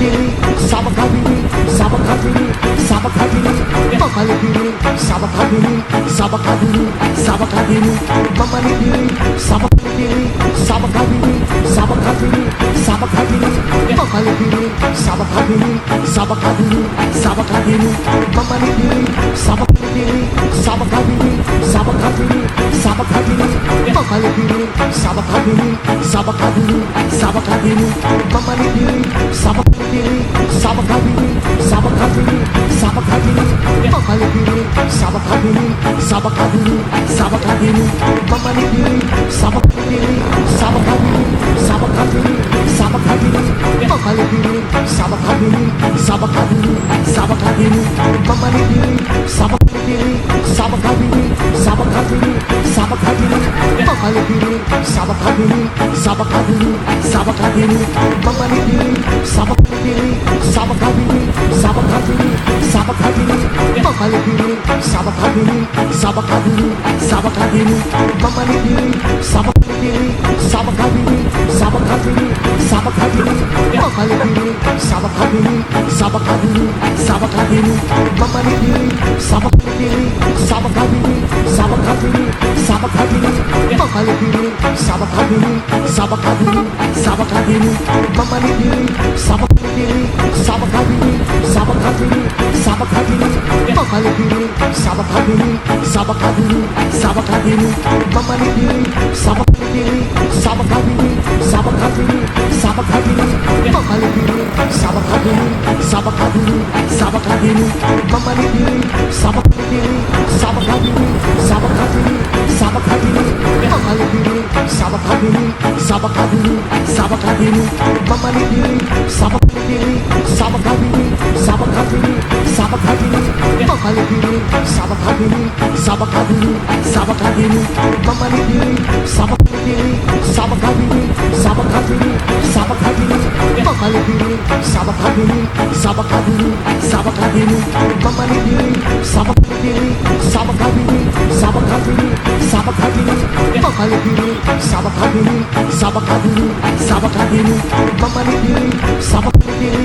Diri, Sabakadiri, Sabakadiri, Sabakadiri, Mamali Diri, Sabakadiri, Sabakadiri, Sabakadiri, Mamali Diri, Sabakadiri, Sabakadiri, Sabakadiri, Sabakadiri, Mamali Diri, Sabakadiri, Sabakadiri, Sabakadiri, Mamali Diri, Sabakadiri, Sabakadiri, Sabakadiri, Sabakadiri, Mamali Diri, Sabakadiri, Sabakadiri, Sabakadiri, Mamali Diri, Sabakadiri, Sabakadiri, Sabakadiri, Sabakadiri, Mamali Diri, Sabakadiri, Sabakadiri, Sabakadiri, Mamali Diri, Sabakadiri, Sabakadiri, Sabakadiri, Sabakadiri, Mamali Diri, Sabakadiri, Sabakadiri, Sabakadiri, Mamali Diri, Sabakadiri, Sabakadiri, Sabakadiri, Sabakadiri, Mamali Diri, Sabakadiri, Sabakadiri, Sabakadiri, Mamali Diri, Sabakadiri, Sabakadiri, Sabakadiri, Sabakadiri, Mamali Diri, Sabakadiri, Sabakadiri, Sabakadiri, Mamali Diri, Sabakadiri, Sabakadiri, Sabakadiri, Sabakadiri, Mamali Diri, Sabakadiri, Sabakadiri, Sabakadiri, Mamali Diri, Sabakadiri, Sabakadiri, Sabakadiri, Sabakadiri, Mamali Diri, Sabakadiri, Sabakadiri, Sabakadiri, Mamali Diri, Sabakadiri, Sabakadiri, Sabakadiri, Sabakadiri, Mamali Diri, Sabakadiri, Sabakadiri, Sabakadiri, Mamali Diri, Sabakadiri, Sabakadiri, Sabakadiri, Sabakadiri, Mamali Diri, Sabakadiri, Sabakadiri, Sabakadiri, Mamali Diri, Sabakadiri, Sabakadiri, Sabakadiri, Sabakadiri, Mamali Diri, Sabakadiri, Sabakadiri, Sabakadiri, Mamali Diri, Sabakadiri, Sabakadiri, Sabakadiri, Sabakadiri, Mamali Diri, Sabakadiri, Sabakadiri, Sabakadiri, Mamali Diri, Sabakadiri, Sabakadiri, Sabakadiri, Sabakadiri, Mamali Diri, Sabakadiri, Sabakadiri, Sabakadiri, Mamali Diri, Sabakadiri, Sabakadiri, Sabakadiri, Sabakadiri, Mamali Diri, Sabakadiri, Sabakadiri, Sabakadiri, Mamali Diri, Sabakadiri, Sabakadiri, Sabakadiri, Sabakadiri, Mamali Diri, Sabakadiri, Sabakadiri, Sabakadiri, Mamali Diri, Sabakadiri,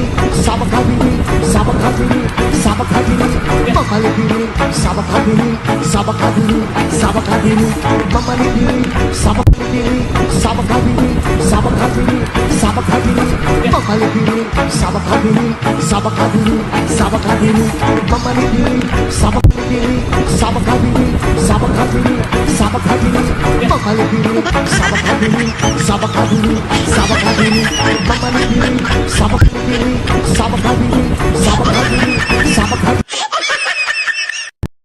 Sabakadiri, Sabakadiri, Sabakadiri, Mamali Diri, Sabakadiri, Sabakadiri, Sabakadiri, Mamali Diri, Sabakadiri, Sabakadiri, Sabakadiri, Sabakadiri, Mamali Diri, Sabakadiri, Sabakadiri, Sabakadiri, Mamali Diri, Sabakadiri, Sabakadiri, Sabakadiri,